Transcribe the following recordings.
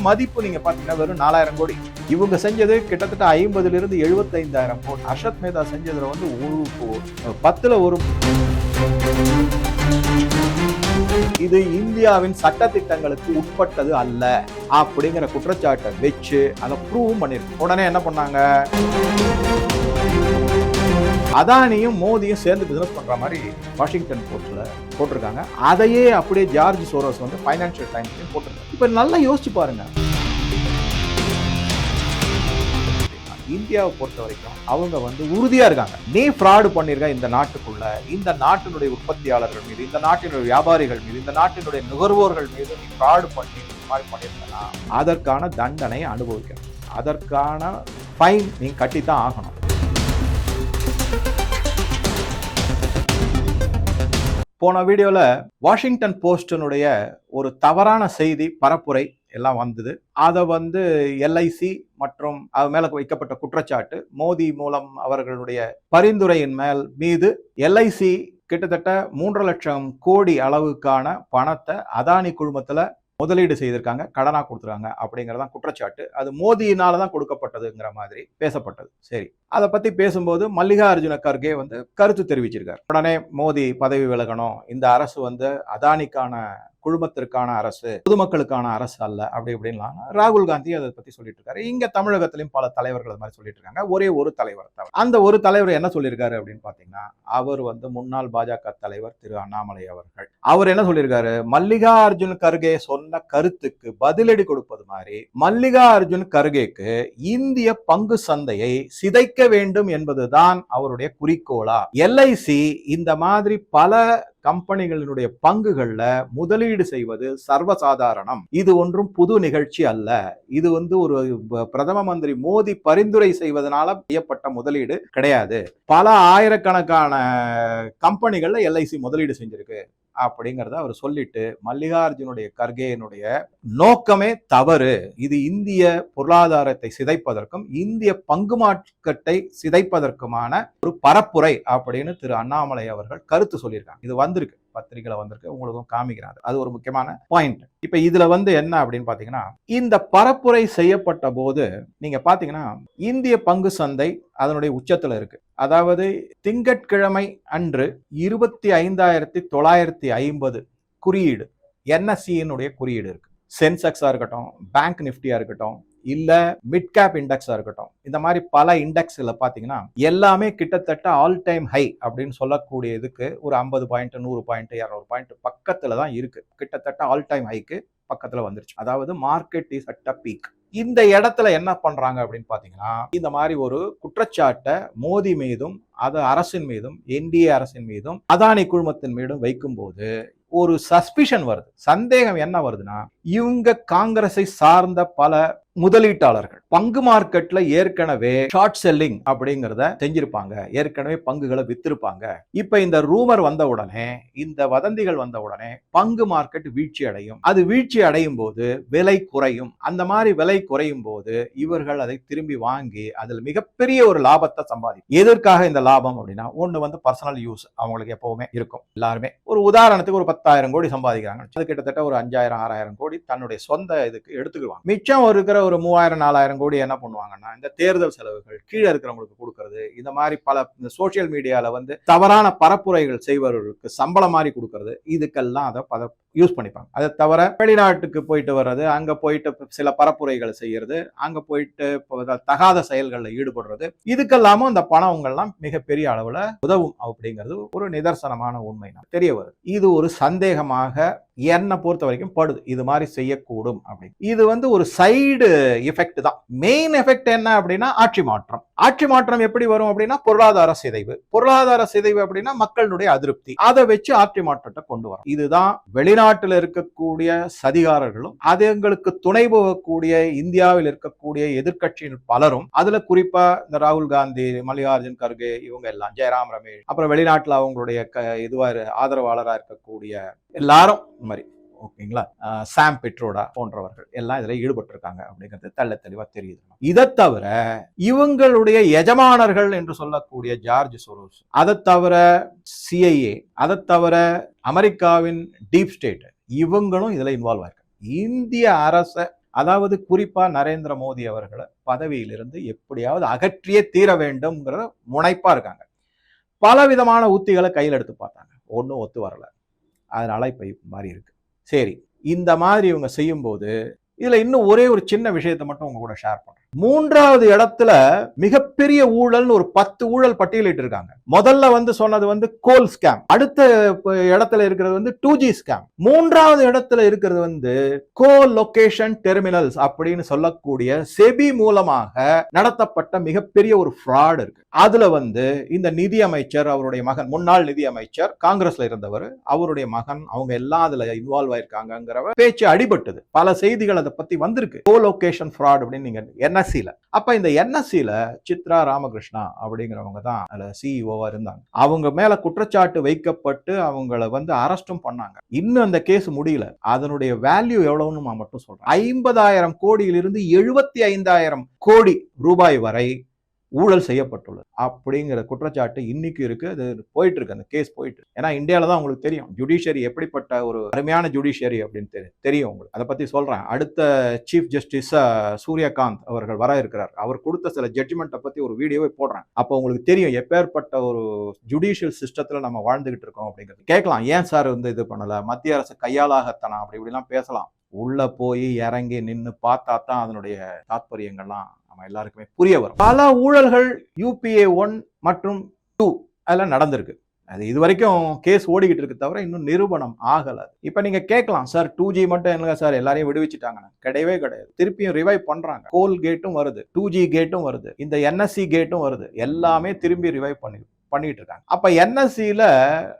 மதிப்பு நீங்க பாத்தீங்கன்னா வெறும் 4000 கோடி. இவங்க செஞ்சது கிட்டத்தட்ட 50 to 75,000 கோடி. ஹர்ஷத் மேத்தா செஞ்சதுல வந்து 10ல் 1. இது இந்தியாவின் சட்ட திட்டங்களுக்கு உட்பட்டது அல்ல அப்படிங்கிற குற்றச்சாட்டை வச்சு அதை ப்ரூவ் பண்ணிருக்கு. உடனே என்ன பண்ணாங்க, அதானியும் மோதியும் சேர்ந்து பிசினஸ் பண்ற மாதிரி வாஷிங்டன் போஸ்ட்ல போட்டிருக்காங்க. அதையே அப்படியே ஜார்ஜ் சோரோஸ் வந்து ஃபைனான்சியல் டைம்ஸ்லயும் போட்டிருக்காங்க. இப்ப நல்லா யோசிச்சு பாருங்க, இந்தியாவை பொறுத்த வரைக்கும் அவங்க வந்து உறுதியா இருக்காங்க. நீ ஃப்ராடு பண்ணிருக்க இந்த நாட்டுக்குள்ள, இந்த நாட்டினுடைய உற்பத்தியாளர்கள் மீது, இந்த நாட்டினுடைய வியாபாரிகள் மீது, இந்த நாட்டினுடைய நுகர்வோர்கள் மீது நீ ஃப்ராடு பண்ணி மாதிரி பண்ணிருக்கனா அதற்கான தண்டனை அனுபவிக்கணும், அதற்கான ஃபைன் நீ கட்டித்தான் ஆகணும். போன வீடியோல வாஷிங்டன் போஸ்டினுடைய ஒரு தவறான செய்தி பரப்புரை எல்லாம் வந்தது. அதை வந்து எல்ஐசி மற்றும் அது மேல வைக்கப்பட்ட குற்றச்சாட்டு, மோடி மூலம் அவர்களுடைய பரிந்துரையின் மீது எல்ஐசி கிட்டத்தட்ட 3.5 லட்சம் கோடி அளவுக்கான பணத்தை அதானி குழுமத்துல முதலீடு செய்திருக்காங்க, கடனா கொடுத்துருக்காங்க அப்படிங்கறதான் குற்றச்சாட்டு. அது மோதியினாலதான் கொடுக்கப்பட்டதுங்கிற மாதிரி பேசப்பட்டது. சரி, அதை பத்தி பேசும்போது மல்லிகார்ஜுன கர்கே வந்து கருத்து தெரிவிச்சிருக்காரு. உடனே மோடி பதவி விலகணும், இந்த அரசு வந்து அதானிக்கான குழுமத்திற்கான அரசு, பொதுமக்களுக்கான அரசு அல்ல, அப்படி இப்படின்லாம் ராகுல் காந்தி அதை பத்தி சொல்லிட்டு இருக்காரு. இங்க தமிழகத்திலும் பல தலைவர்கள் மாதிரி சொல்லிட்டு இருக்காங்க. ஒரே ஒரு தலைவர் தவிர. அந்த ஒரு தலைவர் என்ன சொல்லியிருக்காரு அப்படின்னு பாத்தீங்கன்னா, அவர் வந்து முன்னாள் பாஜக தலைவர் திரு அண்ணாமலை அவர்கள். அவர் என்ன சொல்லியிருக்காரு, மல்லிகார்ஜுன் கர்கே சொன்ன கருத்துக்கு பதிலடி கொடுப்பது மாதிரி மல்லிகார்ஜுன் கர்கேக்கு இந்திய பங்கு சந்தையை சிதைக்க வேண்டும் என்பதுதான் அவருடைய குறிக்கோளா? எல்ஐசி இந்த மாதிரி பல கம்பெனிகளினுடைய பங்குகள்ல முதலீடு செய்வது சர்வசாதாரணம். இது ஒன்றும் புது நிகழ்ச்சி அல்ல. இது வந்து ஒரு பிரதம மந்திரி மோடி பரிந்துரை செய்வதனால செய்யப்பட்ட முதலீடு கிடையாது. பல ஆயிரக்கணக்கான கம்பெனிகள்ல எல்ஐசி முதலீடு செஞ்சிருக்கு அப்படிங்கறத அவர் சொல்லிட்டு, மல்லிகார்ஜுனுடைய கர்கேனுடைய நோக்கமே தவறு, இது இந்திய பொருளாதாரத்தை சிதைப்பதற்கும் இந்திய பங்கு மார்க்கெட்டை சிதைப்பதற்குமான ஒரு பரப்புரை அப்படின்னு திரு அண்ணாமலை அவர்கள் கருத்து சொல்லியிருக்காங்க. இது வந்திருக்கு, பத்திரிகையில வந்திருக்கு, உங்களுக்கும் காமிக்கிறாங்க. அது ஒரு முக்கியமான பாயிண்ட். இப்ப இதுல வந்து என்ன அப்படின்னு பாத்தீங்கன்னா, இந்த பரப்புரை செய்யப்பட்ட போது நீங்க பாத்தீங்கன்னா இந்திய பங்கு சந்தை அதனுடைய உச்சத்துல இருக்கு. அதாவது திங்கட்கிழமை அன்று 25,950 குறியீடு, என்எஸ்சியினுடைய குறியீடு இருக்கு. சென்செக்ஸா இருக்கட்டும், பேங்க் நிஃப்டியா இருக்கட்டும், இல்ல மிட் கேப் இண்டெக்ஸா இருக்கட்டும், இந்த மாதிரி பல இண்டெக்ஸ்ல பாத்தீங்கன்னா எல்லாமே கிட்டத்தட்ட ஆல் டைம் ஹை அப்படின்னு சொல்லக்கூடியதுக்கு ஒரு 50 பாயிண்ட், 100 பாயிண்ட், 200 பாயிண்ட் பக்கத்துல தான் இருக்கு. கிட்டத்தட்ட ஆல் டைம் ஹைக்கு பக்கத்துல வந்துருச்சு. அதாவது market is at a peak. இந்த இடத்துல என்ன பண்றாங்க அப்படின்னு பாத்தீங்கன்னா, இந்த மாதிரி ஒரு குற்றச்சாட்டை மோடி மீதும் அது அரசின் மீதும் என்டிஏ அரசின் மீதும் அதானி குழுமத்தின் மீதும் வைக்கும் போது ஒரு சஸ்பிஷன் வருது. சந்தேகம் என்ன வருதுன்னா, இவங்க காங்கிரஸை சார்ந்த பல முதலீட்டாளர்கள் பங்கு மார்க்கெட்ல ஏற்கனவே ஷார்ட் செல்லிங் அப்படிங்கறத செஞ்சிருப்பாங்க, ஏற்கனவே பங்குகளை வித்திருப்பாங்க. இப்ப இந்த ரூமர் வந்த உடனே, இந்த வதந்திகள் வந்த உடனே பங்கு மார்க்கெட் வீழ்ச்சி அடையும். அது வீழ்ச்சி அடையும் போது விலை குறையும். அந்த மாதிரி விலை குறையும் போது இவர்கள் அதை திரும்பி வாங்கி அதில் மிகப்பெரிய ஒரு லாபத்தை சம்பாதிக்கும். எதற்காக இந்த லாபம் அப்படின்னா, ஒண்ணு வந்து பர்சனல் யூஸ் அவங்களுக்கு எப்பவுமே இருக்கும். எல்லாருமே ஒரு உதாரணத்துக்கு ஒரு 10,000 கோடி சம்பாதிக்கிறாங்க, அது கிட்டத்தட்ட ஒரு 5,000 6,000 கோடி தன்னுடைய சொந்த இதுக்கு எடுத்துக்குவாங்க. மிச்சம் இருக்கிற ஒரு 3,000 4,000 கோடி என்ன பண்ணுவாங்கன்னா, இந்த தேர்தல் செலவுகள், கீழே இருக்கிறவங்களுக்கு கொடுக்கறது, இந்த மாதிரி பல சோசியல் மீடியால வந்து தவறான பரப்புரைகள் செய்வர்களுக்கு சம்பளம் மாதிரி கொடுக்கறது, இதுக்கெல்லாம் அதை யூஸ் பண்ணிப்பாங்க. அதை தவிர வெளிநாட்டுக்கு போயிட்டு வர்றது, அங்க போயிட்டு சில பரப்புரைகளை செய்யறது, அங்க போயிட்டு தகாத செயல்களில் ஈடுபடுறது, இதுக்கெல்லாமும் இந்த பணங்கள்லாம் மிகப்பெரிய அளவுல உதவும் அப்படிங்கிறது ஒரு நிதர்சனமான உண்மை தெரிய வருது. இது ஒரு சந்தேகமாக என்னை பொறுத்த வரைக்கும் படுது, இது மாதிரி செய்யக்கூடும் அப்படின்னு. இது வந்து ஒரு சைடு எஃபெக்ட் தான். மெயின் எஃபெக்ட் என்ன அப்படின்னா ஆட்சி மாற்றம். ஆட்சி மாற்றம் எப்படி வரும் அப்படின்னா பொருளாதார சிதைவு. பொருளாதார சிதைவு அப்படின்னா மக்களுடைய அதிருப்தி. அதை வச்சு ஆட்சி மாற்றத்தை கொண்டு வரும். இதுதான் வெளிநாட்டில் இருக்கக்கூடிய சதிகாரர்களும் அதுங்களுக்கு துணை போகக்கூடிய இந்தியாவில் இருக்கக்கூடிய எதிர்கட்சியின் பலரும், அதுல குறிப்பா இந்த ராகுல் காந்தி, மல்லிகார்ஜுன் கர்கே, இவங்க எல்லாம், ஜெயராம் ரமேஷ், அப்புறம் வெளிநாட்டுல அவங்களுடைய ஆதரவாளராக இருக்கக்கூடிய எல்லாரும் மாதிரி, ஓகேங்களா, சாம் பெட்ரோடா போன்றவர்கள் எல்லாம் இதுல ஈடுபட்டு இருக்காங்க அப்படிங்கிறது தெள்ள தெளிவா தெரியுது. இதை தவிர இவங்களுடைய எஜமானர்கள் என்று சொல்லக்கூடிய ஜார்ஜ் சோரோஸ், அதை தவிர சிஐஏ, அதை தவிர அமெரிக்காவின் டீப் ஸ்டேட், இவங்களும் இதுல இன்வால்வ் ஆயிருக்கு. இந்திய அரசை அதாவது குறிப்பா நரேந்திர மோடி அவர்களை பதவியிலிருந்து எப்படியாவது அகற்றியே தீர வேண்டும்ங்கிற முனைப்பா இருக்காங்க. பல விதமான உத்திகளை கையில் எடுத்து பார்த்தாங்க, ஒன்றும் ஒத்து வரல. அதனால இப்ப மாறி இருக்கு. சரி, இந்த மாதிரி இவங்க செய்யும்போது இதுல இன்னும் ஒரே ஒரு சின்ன விஷயத்தை மட்டும் உங்க கூட ஷேர் பண்றேன். 3வது இடத்துல மிகப்பெரிய ஊழல்னு ஒரு 10 ஊழல் பட்டியலிட்டு இருக்காங்க. முதல்ல சொன்னது கோல் ஸ்கேம், அடுத்த இடத்துல இருக்கிறது 2G ஸ்கேம், 3வது இடத்துல இருக்கிறது கோ லொகேஷன் டெர்மினல்ஸ் அப்படின்னு சொல்லக்கூடிய செபி மூலமாக நடத்தப்பட்ட மிகப்பெரிய ஒரு ஃப்ராட் இருக்கு. அதுல இந்த நிதி அமைச்சர், அவருடைய மகன், முன்னாள் நிதி அமைச்சர், காங்கிரஸ்ல இருந்தவர், அவருடைய மகன், அவங்க எல்லாம் அதுல இன்வால்வ் ஆயிருக்காங்கிற பேச்சு அடிபட்டது. பல செய்திகள் அதை பத்தி வந்திருக்கு. கோ லொகேஷன் ஃப்ராட் அப்படின்னு நீங்க NSE-ல. அப்ப இந்த NSE-ல சித்ரா ராமகிருஷ்ணா அப்படிங்கிறவங்க தான் அதுல CEO-வா இருந்தாங்க. அவங்க மேல குற்றச்சாட்டு வைக்கப்பட்டு அவங்கள அரெஸ்டும் பண்ணாங்க. இன்னும் அந்த கேஸ் முடியல. அதனுடைய வேல்யூ எவ்வளவுன்னு நான் மட்டும் சொல்றேன். 50,000 கோடியிலிருந்து 75,000 கோடி ரூபாய் வரை ஊழல் செய்யப்பட்டுள்ளது அப்படிங்கிற குற்றச்சாட்டு இன்னைக்கு இருக்கு. அது போயிட்டு இருக்கு, அந்த கேஸ் போயிட்டு. ஏன்னா இந்தியாவில தான் உங்களுக்கு தெரியும் ஜுடிஷியரி எப்படிப்பட்ட ஒரு அருமையான ஜுடிஷியரி அப்படின்னு தெரியும் உங்களுக்கு. அதை பத்தி சொல்றேன். அடுத்த சீஃப் ஜஸ்டிஸ் சூரியகாந்த் அவர்கள் வர இருக்கிறார். அவர் கொடுத்த சில ஜட்ஜ்மெண்ட்டை பத்தி ஒரு வீடியோவை போடுறேன். அப்போ உங்களுக்கு தெரியும் எப்பேற்பட்ட ஒரு ஜுடிஷியல் சிஸ்டத்துல நம்ம வாழ்ந்துகிட்டு இருக்கோம் அப்படிங்கிறது. கேட்கலாம், ஏன் சார் இது பண்ணல, மத்திய அரசு கையாளாகத்தனா அப்படி இப்படிலாம் பேசலாம். உள்ள போய் இறங்கி நின்று பார்த்தா தான் அதனுடைய தாத்பரியங்கள்லாம் நம்ம எல்லாருக்குமே புரிய வரும். பல ஊழல்கள் UPA 1 மற்றும் 2 அதெல்லாம் நடந்திருக்கு. அது இது வரைக்கும் கேஸ் ஓடிக்கிட்டு இருக்கு தவிர இன்னும் நிரூபணம் ஆகல. இப்ப நீங்க கேட்கலாம், சார் 2G மட்டும் என்னங்க சார் எல்லாரையும் விடுவிச்சுட்டாங்க? கிடையவே கிடையாது. திருப்பியும் ரிவைவ் பண்றாங்க. கோல் கேட்டும் வருது, 2G கேட்டும் வருது, இந்த NSE கேட்டும் வருது. எல்லாமே திரும்பி ரிவைவ் பண்ணிட்டு இருக்காங்க. அப்ப NSE-ல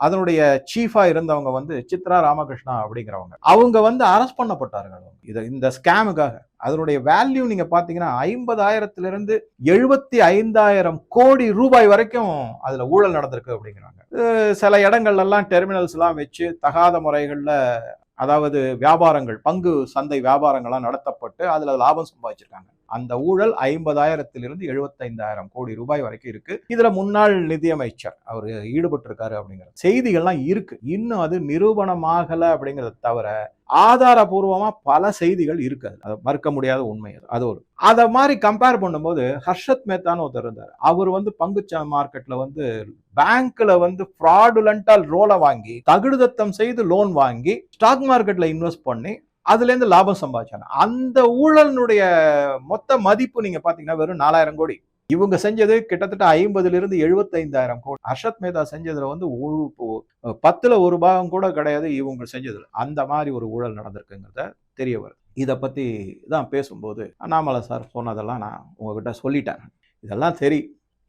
அதனுடைய சீஃபா இருந்தவங்க சித்ரா ராமகிருஷ்ணா அப்படிங்கிறவங்க, அவங்க அரெஸ்ட் பண்ணப்பட்டார்கள் இந்த ஸ்கேமுக்காக. அதனுடைய வேல்யூ நீங்க பாத்தீங்கன்னா 50,000 75,000 கோடி ரூபாய் வரைக்கும் அதுல ஊழல் நடந்திருக்கு அப்படிங்கிறாங்க. சில இடங்கள்ல எல்லாம் டெர்மினல்ஸ் எல்லாம் வச்சு தகாத முறைகள்ல, அதாவது வியாபாரங்கள், பங்கு சந்தை வியாபாரங்கள்லாம் நடத்தப்பட்டு அதுல லாபம் சம்பாதிச்சிருக்காங்க. அந்த ஊழல் 50,000 75,000 கோடி ரூபாய் வரைக்கும் இருக்கு. இதுல முன்னாள் நிதியமைச்சர் அவர் ஈடுபட்டு இருக்காரு அப்படிங்கிற செய்திகள்லாம் இருக்கு. இன்னும் அது நிரூபணமாகல அப்படிங்கறத தவிர ஆதாரபூர்வமா பல செய்திகள் இருக்கு. அது மறுக்க முடியாத உண்மை. அது ஒரு அத மாதிரி கம்பேர் பண்ணும்போது ஹர்ஷத் மேத்தான்னு ஒருத்தர் இருந்தார். அவர் பங்கு மார்க்கெட்ல பேங்க்ல ஃப்ராடுலண்டா லோனை வாங்கி, தகுடுதத்தம் செய்து லோன் வாங்கி ஸ்டாக் மார்க்கெட்ல இன்வெஸ்ட் பண்ணி அதுல இருந்து லாபம் சம்பாதிச்சாங்க. அந்த ஊழலுடைய மொத்த மதிப்பு நீங்க பாத்தீங்கன்னா வெறும் 4,000 கோடி. இவங்க செஞ்சது கிட்டத்தட்ட 50,000 75,000 கோடி. ஹர்ஷத் மேத்தா செஞ்சதுல 10ல ஒரு பாகம் கூட கிடையாது இவங்க செஞ்சதுல. அந்த மாதிரி ஒரு ஊழல் நடந்திருக்குங்கிறத தெரிய வருது. இதை பத்தி தான் பேசும்போது அண்ணாமலை சார் சொன்னதெல்லாம் நான் உங்ககிட்ட சொல்லிட்டேன். இதெல்லாம் சரி,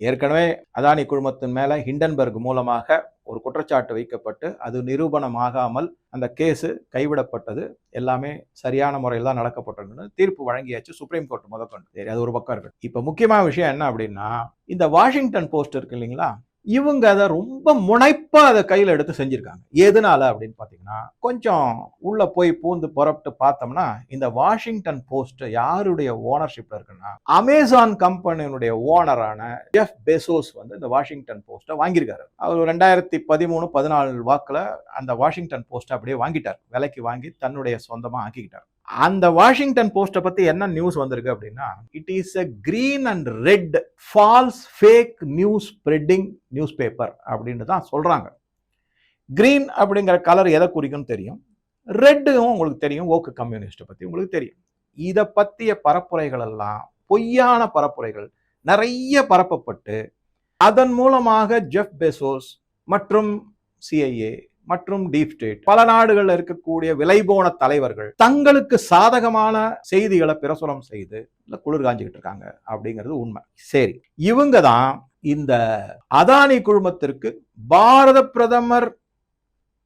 ஏற்கனவே அதானி குழுமத்தின் மேல ஹிண்டன்பர்க் மூலமாக ஒரு குற்றச்சாட்டு வைக்கப்பட்டு அது நிரூபணமாகாமல் அந்த கேஸ் கைவிடப்பட்டது. எல்லாமே சரியான முறையில் தான் நடக்கப்பட்டதுன்னு தீர்ப்பு வழங்கியாச்சு சுப்ரீம் கோர்ட் முதற்கொண்டு. சரி, அது ஒரு பக்கம் இருக்கு. இப்ப முக்கியமான விஷயம் என்ன அப்படின்னா, இந்த வாஷிங்டன் போஸ்ட் இருக்கு இல்லைங்களா, இவங்க அதை ரொம்ப முனைப்பா அதை கையில எடுத்து செஞ்சிருக்காங்க. எதனால அப்படின்னு பாத்தீங்கன்னா, கொஞ்சம் உள்ள போய் பூந்து புறப்பட்டு பார்த்தோம்னா, இந்த வாஷிங்டன் போஸ்ட் யாருடைய ஓனர்ஷிப்ல இருக்குன்னா, அமேசான் கம்பெனியினுடைய ஓனரான ஜெஃப் பெசோஸ் இந்த வாஷிங்டன் போஸ்ட்டை வாங்கியிருக்காரு. அவர் 2013-14 வாக்குல அந்த வாஷிங்டன் போஸ்ட் அப்படியே வாங்கிட்டார். விலைக்கு வாங்கி தன்னுடைய சொந்தமா ஆக்கிக்கிட்டார். அந்த வாஷிங்டன் போஸ்ட பத்தி என்ன நியூஸ் வந்திருக்கு அப்படின்னா, it is a green and red false fake news spreading newspaper அப்படின்னு தான் சொல்றாங்க. கிரீன் அப்படிங்கிற கலர் எதை குறிக்கும்னு தெரியும், ரெட்டும் உங்களுக்கு தெரியும், ஓக்கு கம்யூனிஸ்ட் பத்தி உங்களுக்கு தெரியும். இதை பத்திய பரப்புரைகள் எல்லாம் பொய்யான பரப்புரைகள் நிறைய பரப்பப்பட்டு அதன் மூலமாக ஜெஃப் பெசோஸ் மற்றும் CIA மற்றும் டீப் ஸ்டேட், பல நாடுகள்ல இருக்கக்கூடிய விலைபோன தலைவர்கள் தங்களுக்கு சாதகமான செய்திகளை பிரசுரம் செய்து குளிர் காஞ்சிக்கிட்டு இருக்காங்க அப்படிங்கிறது உண்மை. சரி, இவங்க தான் இந்த அதானி குழுமத்திற்கு பாரத பிரதமர்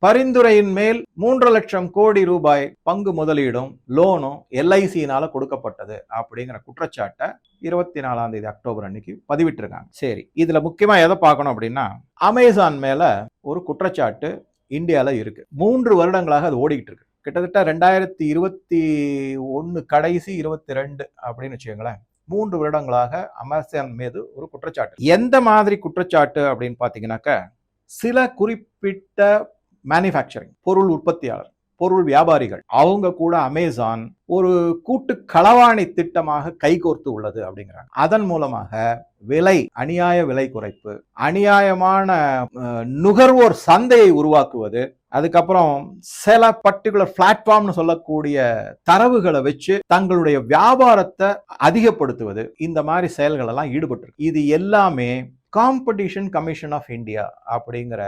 பரிந்துரையின் மேல் 3 லட்சம் கோடி ரூபாய் பங்கு முதலீடும் லோனும் LIC-னால கொடுக்கப்பட்டது அப்படிங்கிற குற்றச்சாட்டை 24 அக்டோபர் அன்னைக்கு பதிவிட்டிருக்காங்க. சரி, இதுல முக்கியமா எதை பார்க்கணும் அப்படின்னா, அமேசான் மேல ஒரு குற்றச்சாட்டு இந்தியால இருக்கு. 3 வருடங்களாக அது ஓடிக்கிட்டு இருக்கு. கிட்டத்தட்ட 2021 கடைசி 22 அப்படின்னு வச்சுக்கோங்களேன். 3 வருடங்களாக அமேசான் மீது ஒரு குற்றச்சாட்டு. எந்த மாதிரி குற்றச்சாட்டு அப்படின்னு பாத்தீங்கன்னாக்க, சில குறிப்பிட்ட மேனுஃபேக்சரிங் பொருள் உற்பத்தியாளர், பொருள் வியாபாரிகள் அவங்க கூட அமேசான் ஒரு கூட்டு களவாணி திட்டமாக கைகோர்த்து உள்ளது அப்படிங்கிறாங்க. அதன் மூலமாக அநியாய விலை குறைப்பு, அநியாயமான நுகர்வோர் சந்தையை உருவாக்குவது, அதுக்கப்புறம் சில பர்டிகுலர் பிளாட்ஃபார்ம்னு சொல்லக்கூடிய தரவுகளை வச்சு தங்களுடைய வியாபாரத்தை அதிகப்படுத்துவது, இந்த மாதிரி செயல்கள் எல்லாம் ஈடுபட்டு இது எல்லாமே காம்படிஷன் கமிஷன் ஆஃப் இந்தியா அப்படிங்கிற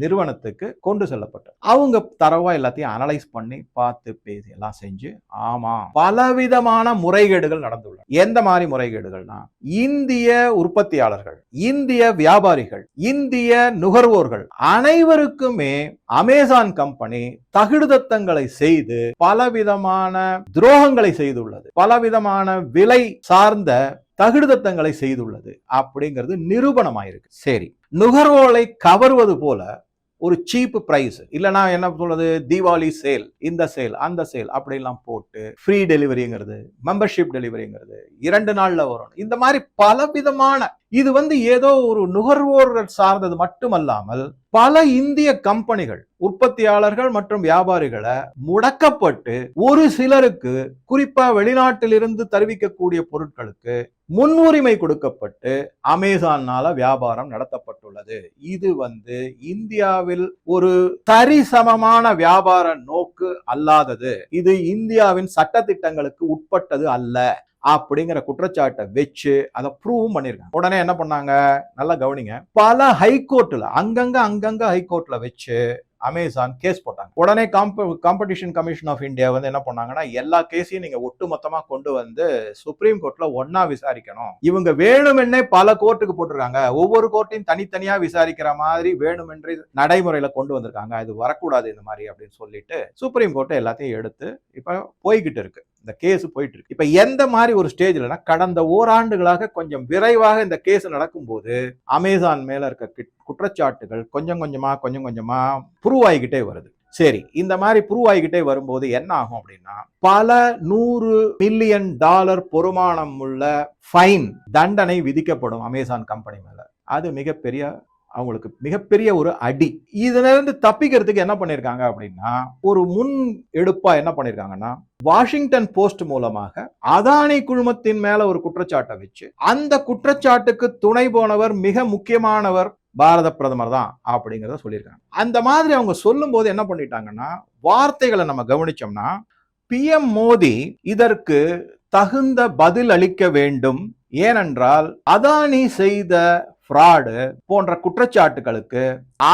நிறுவனத்துக்கு கொண்டு செல்லப்பட்டது. அவங்க தரவா எல்லாத்தையும் அனலைஸ் பண்ணி பார்த்து பேசி எல்லாம் செஞ்சு, ஆமா பலவிதமான முறைகேடுகள் நடந்துள்ளன. எந்த மாதிரி முறைகேடுகள்னா, இந்திய உற்பத்தியாளர்கள், இந்திய வியாபாரிகள், இந்திய நுகர்வோர்கள் அனைவருக்குமே அமேசான் கம்பெனி தகுடுதத்தங்களை செய்து பலவிதமான துரோகங்களை செய்துள்ளது, பலவிதமான விலை சார்ந்த தகுடுதத்தங்களை செய்துள்ளது அப்படிங்கிறது நிரூபணமாயிருக்கு. சரி, நுகர்வோரை கவர்வது போல ஒரு சீப் பிரைஸ் இல்லைன்னா என்ன சொல்றது, தீபாவளி சேல், இந்த சேல் அந்த சேல் அப்படிலாம் போட்டு ஃப்ரீ டெலிவரிங்கிறது, மெம்பர்ஷிப் டெலிவரிங்கிறது, 2 நாள்ல வரும், இந்த மாதிரி பலவிதமான இது ஏதோ ஒரு நுகர்வோர்கள் சார்ந்தது மட்டுமல்லாமல் பல இந்திய கம்பெனிகள், உற்பத்தியாளர்கள் மற்றும் வியாபாரிகளை முடக்கப்பட்டு ஒரு சிலருக்கு, குறிப்பா வெளிநாட்டிலிருந்து தருவிக்கக்கூடிய பொருட்களுக்கு முன்னுரிமை கொடுக்கப்பட்டு அமேசானால வியாபாரம் நடத்தப்பட்டுள்ளது. இது இந்தியாவில் ஒரு சரிசமமான வியாபார நோக்கு அல்லாதது, இது இந்தியாவின் சட்டத்திட்டங்களுக்கு உட்பட்டது அல்ல அப்படிங்கிற குற்றச்சாட்டை வச்சு அதை ப்ரூவ் பண்ணிருக்காங்க. உடனே என்ன பண்ணாங்க, நல்லா கவனிங்க, பல ஹைகோர்ட்ல அங்கங்க ஹைகோர்ட்ல வச்சு அமேசான் கேஸ் போட்டாங்க. உடனே காம்படிஷன் கமிஷன் ஆஃப் இந்தியா என்ன பண்ணாங்கன்னா, எல்லா கேஸையும் நீங்க ஒட்டுமொத்தமா கொண்டு சுப்ரீம் கோர்ட்ல ஒன்னா விசாரிக்கணும். இவங்க வேணுமென்னே பல கோர்ட்டுக்கு போட்டிருக்காங்க, ஒவ்வொரு கோர்ட்டையும் தனித்தனியா விசாரிக்கிற மாதிரி வேணுமென்றே நடைமுறையில கொண்டு வந்திருக்காங்க, அது வரக்கூடாது இந்த மாதிரி அப்படின்னு சொல்லிட்டு சுப்ரீம் கோர்ட் எல்லாத்தையும் எடுத்து இப்ப போய்கிட்டு இருக்கு, இந்த கேஸ் போயிட்டு இருக்கு. இப்ப எந்த மாதிரி ஒரு ஸ்டேஜ்லனா, கடந்த ஓராண்டுகளாக கொஞ்சம் விரைவாக இந்த கேஸ் நடக்கும்போது அமேசான் மேல இருக்க குற்றச்சாட்டுகள் கொஞ்சம் கொஞ்சமா ப்ரூவ் ஆகிக்கிட்டே வருது. சரி, இந்த மாதிரி ப்ரூவ் ஆகிக்கிட்டே வரும்போது என்ன ஆகும் அப்படின்னா, பல $100 மில்லியன் பொறுமானம் உள்ள ஃபைன், தண்டனை விதிக்கப்படும் அமேசான் கம்பெனி மேல. அது அவங்களுக்கு மிகப்பெரிய ஒரு அடி. இதுல இருந்து தப்பிக்கிறதுக்கு என்ன பண்ணிருக்காங்க அப்படின்னா, ஒரு முன் எடுப்பா என்ன பண்ணிருக்காங்கன்னா, வாஷிங்டன் போஸ்ட் மூலமாக அதானி குழுமத்தின் மேல ஒரு குற்றச்சாட்டை வச்சு, அந்த குற்றச்சாட்டுக்கு துணை போனவர் மிக முக்கியமானவர் பாரத பிரதமர் தான் அப்படிங்கறத சொல்லியிருக்காங்க. அந்த மாதிரி அவங்க சொல்லும் போது என்ன பண்ணிட்டாங்கன்னா, வார்த்தைகளை நம்ம கவனிச்சோம்னா, PM மோடி இதற்கு தகுந்த பதில் அளிக்க வேண்டும், ஏனென்றால் அதானி செய்த ஃப்ராடு போன்ற குற்றச்சாட்டுகளுக்கு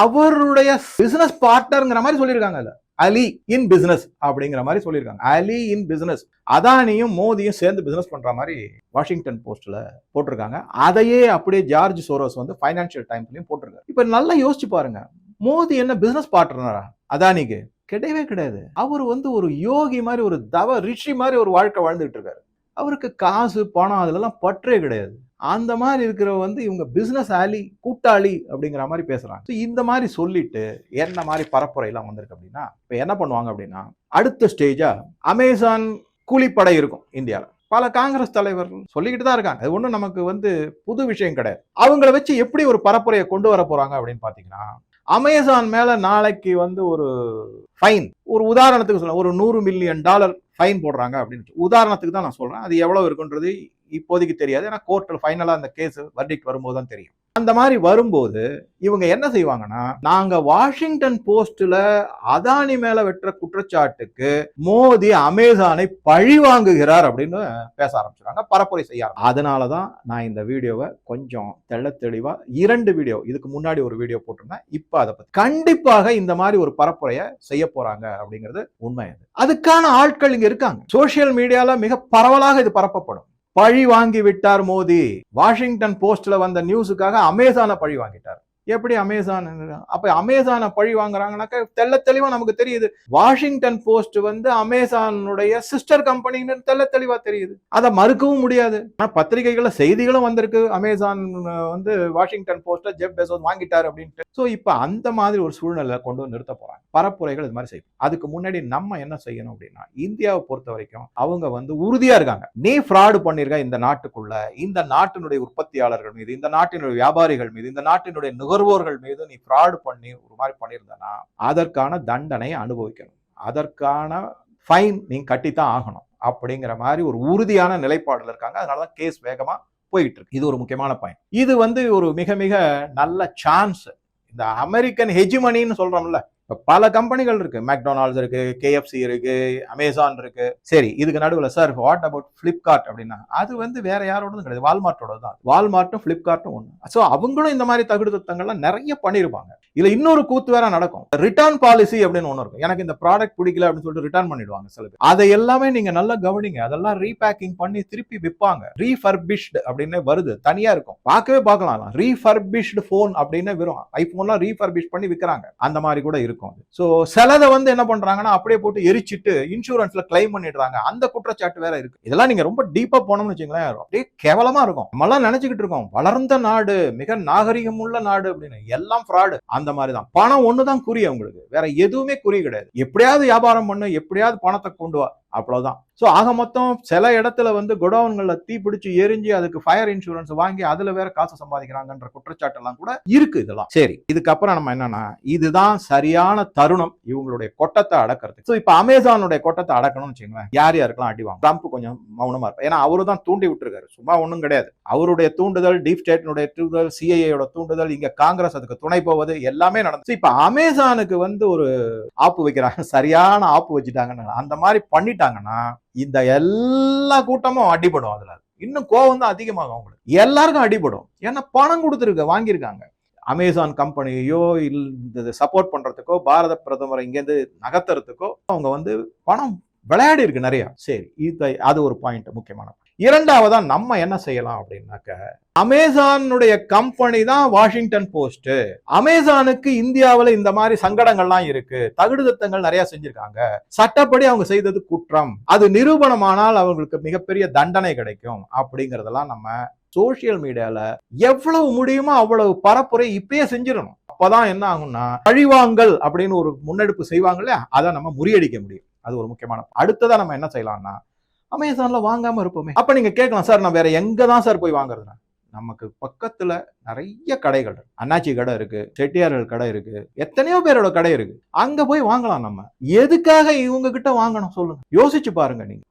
அவருடைய பிசினஸ் பார்ட்னர்ங்கிற மாதிரி சொல்லியிருக்காங்க. அலி இன் பிசினஸ் அப்படிங்கிற மாதிரி சொல்லியிருக்காங்க. அலி இன் பிசினஸ், அதானியும் மோதியும் சேர்ந்து பிசினஸ் பண்ற மாதிரி வாஷிங்டன் போஸ்ட்ல போட்டிருக்காங்க. அதையே அப்படியே ஜார்ஜ் சோரோஸ் ஃபைனான்சியல் டைம்ஸ்லயும் போட்டிருக்காரு. இப்ப நல்லா யோசிச்சு பாருங்க, மோதி என்ன பிசினஸ் பார்ட்னரா அதானிக்கு? கிடையவே கிடையாது. அவர் ஒரு யோகி மாதிரி, ஒரு தவ ரிஷி மாதிரி ஒரு வாழ்க்கை வாழ்ந்துட்டு இருக்காரு. அவருக்கு காசு பணம் அதுலலாம் பற்றே கிடையாது. அந்த மாதிரி இருக்கிற இவங்க பிசினஸ் ஆலி, கூட்டாளி அப்படிங்கிற மாதிரி பேசுறாங்க. இந்த மாதிரி சொல்லிட்டு என்ன மாதிரி பரப்புரை எல்லாம் வந்திருக்கு அப்படின்னா, இப்ப என்ன பண்ணுவாங்க அப்படின்னா, அடுத்த ஸ்டேஜா அமேசான் கூலிப்படை இருக்கும் இந்தியாவில். பல காங்கிரஸ் தலைவர்கள் சொல்லிக்கிட்டு தான் இருக்காங்க, அது ஒன்றும் நமக்கு புது விஷயம் கிடையாது. அவங்கள வச்சு எப்படி ஒரு பரப்புரையை கொண்டு வர போறாங்க அப்படின்னு பாத்தீங்கன்னா, அமேசான் மேல நாளைக்கு ஒரு ஃபைன், ஒரு உதாரணத்துக்கு சொல்ல, ஒரு $100 மில்லியன் ஃபைன் போடுறாங்க அப்படின்னு உதாரணத்துக்கு தான் நான் சொல்றேன். அது எவ்வளவு இருக்குன்றது இப்போதைக்கு தெரியாது, ஏன்னா கோர்ட்ல ஃபைனலா அந்த கேஸ் வர்டிக்ட் வரும்போது தான் தெரியும். அந்த மாதிரி வரும்போது இவங்க என்ன செய்வாங்கன்னா, நாங்க வாஷிங்டன் போஸ்ட்ல அதானி மேல வெற்ற குற்றச்சாட்டுக்கு மோடி அமேசானை பழி வாங்குகிறார் அப்படின்னு பேச ஆரம்பிச்சாங்க, பரப்புரை செய்ய. அதனாலதான் நான் இந்த வீடியோவை கொஞ்சம் தெளிவா 2 வீடியோ, இதுக்கு முன்னாடி ஒரு வீடியோ போட்டிருந்தேன், இப்ப அதை பத்தி கண்டிப்பாக இந்த மாதிரி ஒரு பரப்புரையை செய்ய போறாங்க அப்படிங்கிறது உண்மை. அதுக்கான ஆட்கள் இங்க இருக்காங்க. சோசியல் மீடியால மிக பரவலாக இது பரப்பப்படும். பழி வாங்கி விட்டார் மோடி, வாஷிங்டன் போஸ்ட்ல வந்த நியூஸுக்காக அமேசானை பழி வாங்கிட்டார். எப்படி அமேசான்? அப்ப அமேசானை பழி வாங்குறாங்கன்னாக்க தெளிவா நமக்கு தெரியுது, வாஷிங்டன் போஸ்ட் அமேசானுடைய சிஸ்டர் கம்பெனின்னு தெளிவா தெரியுது. அதை மறுக்கவும் முடியாது. ஆனா பத்திரிகைகள்ல செய்திகளும் வந்திருக்கு, அமேசான் வாஷிங்டன் போஸ்ட ஜெப் பெசோஸ் வாங்கிட்டாரு அப்படின்ட்டு. சோ இப்ப அந்த மாதிரி ஒரு சூழ்நிலை கொண்டு நிறுத்த போறாங்க. பரப்புரைகள் இது மாதிரி செய்யும். அதுக்கு முன்னாடி நம்ம என்ன செய்யணும் அப்படின்னா, இந்தியாவை பொறுத்த வரைக்கும் அவங்க உறுதியா இருக்காங்க. நீ ஃப்ராடு பண்ணிருக்க இந்த நாட்டுக்குள்ள, இந்த நாட்டினுடைய உற்பத்தியாளர்கள் மீது, இந்த நாட்டினுடைய வியாபாரிகள் மீது, இந்த நாட்டினுடைய நுகர்வோர்கள் மீது நீ ஃப்ராடு பண்ணி ஒரு மாதிரி பண்ணியிருந்தனா அதற்கான தண்டனை அனுபவிக்கணும். அதற்கான ஃபைன் நீங்க கட்டித்தான் ஆகணும் அப்படிங்கிற மாதிரி ஒரு உறுதியான நிலைப்பாடுல இருக்காங்க. அதனாலதான் கேஸ் வேகமா போயிட்டு இருக்கு. இது ஒரு முக்கியமான பாயிண்ட். இது ஒரு மிக மிக நல்ல சான்ஸ். இந்த அமெரிக்கன் ஹெஜிமனின்னு சொல்றோம்ல, பல கம்பெனிகள் இருக்கு. மெக்டொனால்ட்ஸ் இருக்கு, கேஎஃப்சி இருக்கு, அமேசான் இருக்கு. சரி, இதுக்கு நடுவில் சார் வாட் அபவுட் பிளிப்கார்ட் அப்படின்னா அது வேற யாரோடதும் கிடையாது, வால்மார்ட்டோட தான். வால்மார்ட்டும் பிளிப்கார்ட்டும் ஒண்ணு. ஸோ அவங்களும் இந்த மாதிரி தகுடு திட்டங்கள்லாம் நிறைய பண்ணிருப்பாங்க. இதுல இன்னொரு கூத்து வேற நடக்கும். ரிட்டர்ன் பாலிசி அப்படின்னு ஒண்ணு இருக்கும். எனக்கு இந்த ப்ராடக்ட் பிடிக்கல அப்படின்னு சொல்லிட்டு ரிட்டர்ன் பண்ணிடுவாங்க சில பேர். அதை எல்லாமே நீங்க நல்லா கவனிங்க. அதெல்லாம் ரீபேக்கிங் பண்ணி திருப்பி விற்பாங்க. ரீஃபர்பிஷ்டு அப்படின்னு வருது, தனியா இருக்கும், பார்க்கலாம். ரீஃபர்பிஷ்டு போன் அப்படின்னு வரும். ஐபோன்லாம் ரீஃபர்பிஷ் பண்ணி விற்கிறாங்க. அந்த மாதிரி கூட இருக்கும். சோ சிலதை என்ன பண்றாங்கன்னா அப்படியே போட்டு எரிச்சிட்டு இன்சூரன்ஸ்ல கிளைம் பண்ணிடுறாங்க. அந்த குற்றச்சாட்டு வேற இருக்கு. இதெல்லாம் நீங்க ரொம்ப டீப்பா போனோம்னு வச்சுங்களேன், அப்படியே கேவலமா இருக்கும். நம்மளாம் நினைச்சுக்கிட்டு இருக்கோம் வளர்ந்த நாடு, மிக நாகரிகம் உள்ள நாடு அப்படின்னு. எல்லாம் ஃப்ராடு. அந்த மாதிரி தான். பணம் ஒண்ணுதான் குறி, அவங்களுக்கு வேற எதுவுமே குறி கிடையாது. எப்படியாவது வியாபாரம் பண்ணு, எப்படியாவது பணத்தை கொண்டு வா, அவ்வளவுதான். சோ ஆக மொத்தம் சில இடத்துல குடோன்கள்ல தீ பிடிச்சு எரிஞ்சு அதுக்கு ஃபயர் இன்சூரன்ஸ் வாங்கி அதுல வேற காசு சம்பாதிக்கிறாங்கன்ற குற்றச்சாட்டு எல்லாம் கூட இருக்கு. இதெல்லாம் சரி. இதுக்கப்புறம் நம்ம என்னன்னா, இதுதான் சரியான தருணம் இவங்களுடைய கொட்டத்தை அடக்கிறதுக்கு. சோ இப்ப அமேசானுடைய கொட்டத்தை அடக்கணும்னு வச்சுங்களேன், யார் யாருக்கெல்லாம் அடிவாங்க. ட்ரம்ப் கொஞ்சம் மௌனமா இருப்பார். ஏன்னா அவரு தான் தூண்டி விட்டுருக்காரு, சும்மா ஒண்ணும் கிடையாது. அவருடைய தூண்டுதல், டீப் ஸ்டேட்டினுடைய தூண்டுதல், சிஐஏயோட தூண்டுதல், இங்க காங்கிரஸ் அதுக்கு துணை போவது எல்லாமே நடந்துச்சு. இப்ப அமேசானுக்கு ஒரு ஆப்பு வைக்கிறாங்க, சரியான ஆப்பு வச்சுட்டாங்கன்னு. அந்த மாதிரி பண்ணிட்டாங்கன்னா இந்த எல்லா கூட்டமும் அடிபடும். அதுல இன்னும் கோவம் தான் அதிகமாகும். அவங்களுக்கு எல்லாருக்கும் அடிபடும். ஏன்னா பணம் கொடுத்துருக்க வாங்கியிருக்காங்க. அமேசான் கம்பெனியோ இல்ல சப்போர்ட் பண்றதுக்கோ, பாரத பிரதமரை இங்கேருந்து நகர்த்துறதுக்கோ அவங்க பணம் விளையாடி இருக்கு நிறைய. சரி, அது ஒரு பாயிண்ட், முக்கியமான. இரண்டாவதா நம்ம என்ன செய்யலாம் அப்படின்னாக்க, அமேசானுடைய கம்பெனி தான் வாஷிங்டன் போஸ்ட். அமேசானுக்கு இந்தியாவில் இந்த மாதிரி சங்கடங்கள்லாம் இருக்கு, தகுடுதத்தங்கள் நிறைய செஞ்சிருக்காங்க, சட்டப்படி அவங்க செய்தது குற்றம், அது நிரூபணமானால் அவங்களுக்கு மிகப்பெரிய தண்டனை கிடைக்கும் அப்படிங்கறதெல்லாம் நம்ம சோசியல் மீடியால எவ்வளவு முடியுமோ அவ்வளவு பரப்புரை இப்பயே செஞ்சிடணும். அப்பதான் என்ன ஆகும்னா, பழிவாங்கல் அப்படின்னு ஒரு முன்னெடுப்பு செய்வாங்க இல்லையா, அதை நம்ம முறியடிக்க முடியும். அது ஒரு முக்கியமான. அடுத்ததா நம்ம என்ன செய்யலாம்னா, அமேசான்ல வாங்காம இருப்போமே. அப்ப நீங்க கேட்கலாம், சார் நான் வேற எங்க தான் சார் போய் வாங்குறது? நமக்கு பக்கத்துல நிறைய கடைகள், அண்ணாச்சி கடை இருக்கு, செட்டியார்கள் கடை இருக்கு, எத்தனையோ பேரோட கடை இருக்கு. அங்க போய் வாங்கலாம். நம்ம எதுக்காக இவங்க கிட்ட வாங்கணும் சொல்லுங்க, யோசிச்சு பாருங்க. நீங்க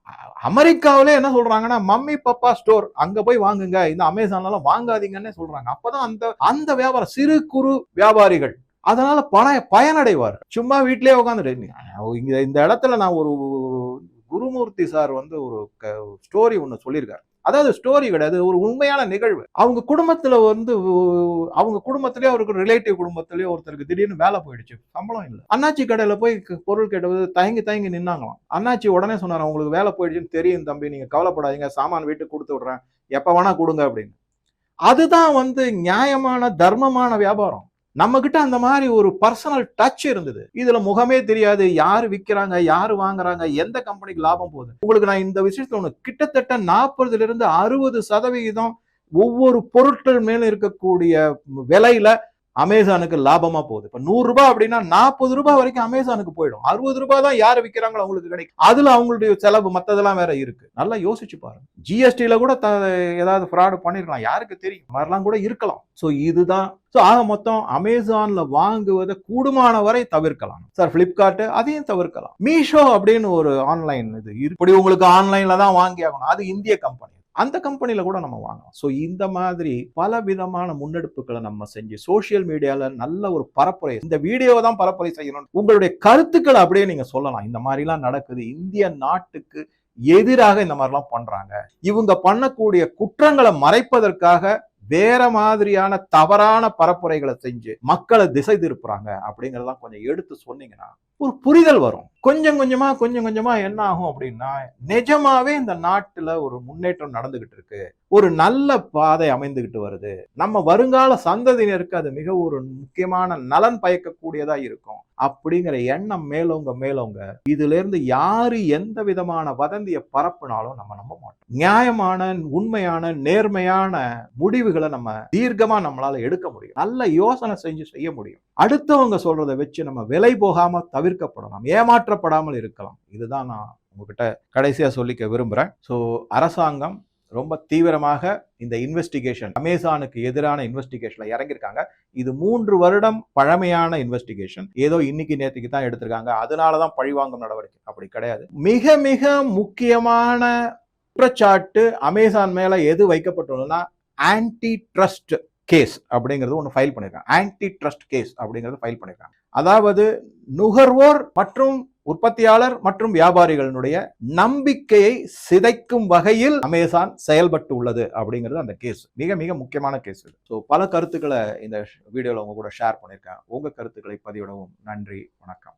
அமெரிக்காவிலே என்ன சொல்றாங்கன்னா, மம்மி பப்பா ஸ்டோர், அங்க போய் வாங்குங்க, இந்த அமேசான்ல வாங்காதீங்கன்னு சொல்றாங்க. அப்பதான் அந்த வியாபாரம், சிறு குறு வியாபாரிகள் அதனால பயனடைவார். சும்மா வீட்லயே உட்காந்துட்டு இந்த இடத்துல நான் ஒரு குருமூர்த்தி சார் ஒரு ஸ்டோரி ஒண்ணு சொல்லியிருக்காரு. அதாவது ஸ்டோரி கிடையாது, ஒரு உண்மையான நிகழ்வு. அவங்க குடும்பத்துல அவங்க குடும்பத்திலேயே, அவருக்கு ரிலேட்டிவ் குடும்பத்திலேயே ஒருத்தருக்கு திடீர்னு வேலை போயிடுச்சு, சம்பளம் இல்லை. அண்ணாச்சி கடையில போய் பொருள் கேட்டது தயங்கி நின்னாங்களாம். அண்ணாச்சி உடனே சொன்னார், உங்களுக்கு வேலை போயிடுச்சுன்னு தெரியும் தம்பி, நீங்க கவலைப்படாதீங்க, சாமான் வீட்டுக்கு கொடுத்து விடுறேன், எப்ப வேணா கொடுங்க அப்படின்னு. அதுதான் நியாயமான தர்மமான வியாபாரம். நம்ம கிட்ட அந்த மாதிரி ஒரு பர்சனல் டச் இருந்தது. இதுல முகமே தெரியாது, யாரு விற்கிறாங்க, யாரு வாங்குறாங்க, எந்த கம்பெனிக்கு லாபம் போகுது. உங்களுக்கு நான் இந்த விஷயத்துல கிட்டத்தட்ட 40% ஒவ்வொரு பொருட்கள் மேல இருக்கக்கூடிய விலையில அமேசானுக்கு லாபமா போகுது. இப்ப 100 ரூபாய் அப்படின்னா 40 ரூபாய் வரைக்கும் அமேசானுக்கு போயிடும். 60 ரூபாய் தான் யாரு விற்கிறாங்களோ அவங்களுக்கு கிடைக்கும். அதுல அவங்களுடைய செலவு மத்ததெல்லாம் வேற இருக்கு. நல்லா யோசிச்சு பாருங்க. ஜிஎஸ்டில கூட ஏதாவது ஃப்ராட் பண்ணிருக்கலாம், யாருக்கு தெரியும், மாதிரிலாம் கூட இருக்கலாம். சோ இதுதான். ஆக மொத்தம் அமேசான்ல வாங்குவதை கூடுமான வரை தவிர்க்கலாம். சார் பிளிப்கார்ட் அதையும் தவிர்க்கலாம். மீஷோ அப்படின்னு ஒரு ஆன்லைன் இப்படி உங்களுக்கு ஆன்லைன்ல தான் வாங்கி ஆகணும், அது இந்திய கம்பெனி, அந்த கம்பெனில கூட நம்ம வாங்கலாம். சோ இந்த மாதிரி பல விதமான முன்னெடுப்புகளை நம்ம செஞ்சு சோசியல் மீடியால நல்ல ஒரு பரப்புரை, இந்த வீடியோவை தான் பரப்புரை செய்யணும். உங்களுடைய கருத்துக்களை அப்படியே நீங்க சொல்லலாம். இந்த மாதிரி எல்லாம் நடக்குது, இந்திய நாட்டுக்கு எதிராக இந்த மாதிரி எல்லாம் பண்றாங்க, இவங்க பண்ணக்கூடிய குற்றங்களை மறைப்பதற்காக வேற மாதிரியான தவறான பரப்புரைகளை செஞ்சு மக்களை திசை திருப்புறாங்க அப்படிங்கறதெல்லாம் கொஞ்சம் எடுத்து சொன்னீங்கன்னா ஒரு புரிதல் வரும். கொஞ்சம் கொஞ்சமா என்ன ஆகும் அப்படின்னா, நிஜமாவே இந்த நாட்டுல ஒரு முன்னேற்றம் நடந்துகிட்டு இருக்கு, ஒரு நல்ல பாதை அமைந்துகிட்டு வருது, நம்ம வருங்கால சந்ததியினருக்கு அது மிக ஒரு முக்கியமான நலன் பயக்கக்கூடியதா இருக்கும் அப்படிங்கிற எண்ணம் மேலோங்க இதுல இருந்து யாரு எந்த விதமான வதந்திய பரப்புனாலும் நம்ம நம்ப மாட்டோம். நியாயமான, உண்மையான, நேர்மையான முடிவுகளை நம்ம தீர்க்கமா நம்மளால எடுக்க முடியும். நல்ல யோசனை செஞ்சு செய்ய முடியும். அடுத்தவங்க சொல்றதை வச்சு நம்ம விலை போகாம தவிர்க்கப்படலாம், ஏமாற்றப்படாமல் இருக்கலாம். இதுதான் நான் உங்ககிட்ட கடைசியா சொல்லிக்க விரும்புறேன். சோ அரசாங்கம் ரொம்ப தீவிரமாக இந்த இன்வெஸ்டிகேஷன், அமேசானுக்கு எதிரான இன்வெஸ்டிகேஷன்ல இறங்கியிருக்காங்க. இது 3 வருடம் பழமையான இன்வெஸ்டிகேஷன். ஏதோ இன்னைக்கு நேற்றுக்கு தான் எடுத்திருக்காங்க, அதனாலதான் பழிவாங்கும் நடவடிக்கை, அப்படி கிடையாது. மிக மிக முக்கியமான குற்றச்சாட்டு அமேசான் மேல எது வைக்கப்பட்டுள்ளதுன்னா ஆன்டி ட்ரஸ்ட் கேஸ் அப்படிங்கிறது ஒன்று ஃபைல் பண்ணிருக்காங்க. ஆன்டி ட்ரஸ்ட் கேஸ் அப்படிங்கிறது ஃபைல் பண்ணிருக்காங்க. அதாவது நுகர்வோர் மற்றும் உற்பத்தியாளர் மற்றும் வியாபாரிகளுடைய நம்பிக்கையை சிதைக்கும் வகையில் அமேசான் செயல்பட்டு உள்ளது அப்படிங்கிறது அந்த கேஸ். மிக மிக முக்கியமான கேஸ். ஸோ பல கருத்துக்களை இந்த வீடியோவில் உங்க கூட ஷேர் பண்ணியிருக்கேன். உங்க கருத்துக்களை பதிவிடவும் நன்றி, வணக்கம்.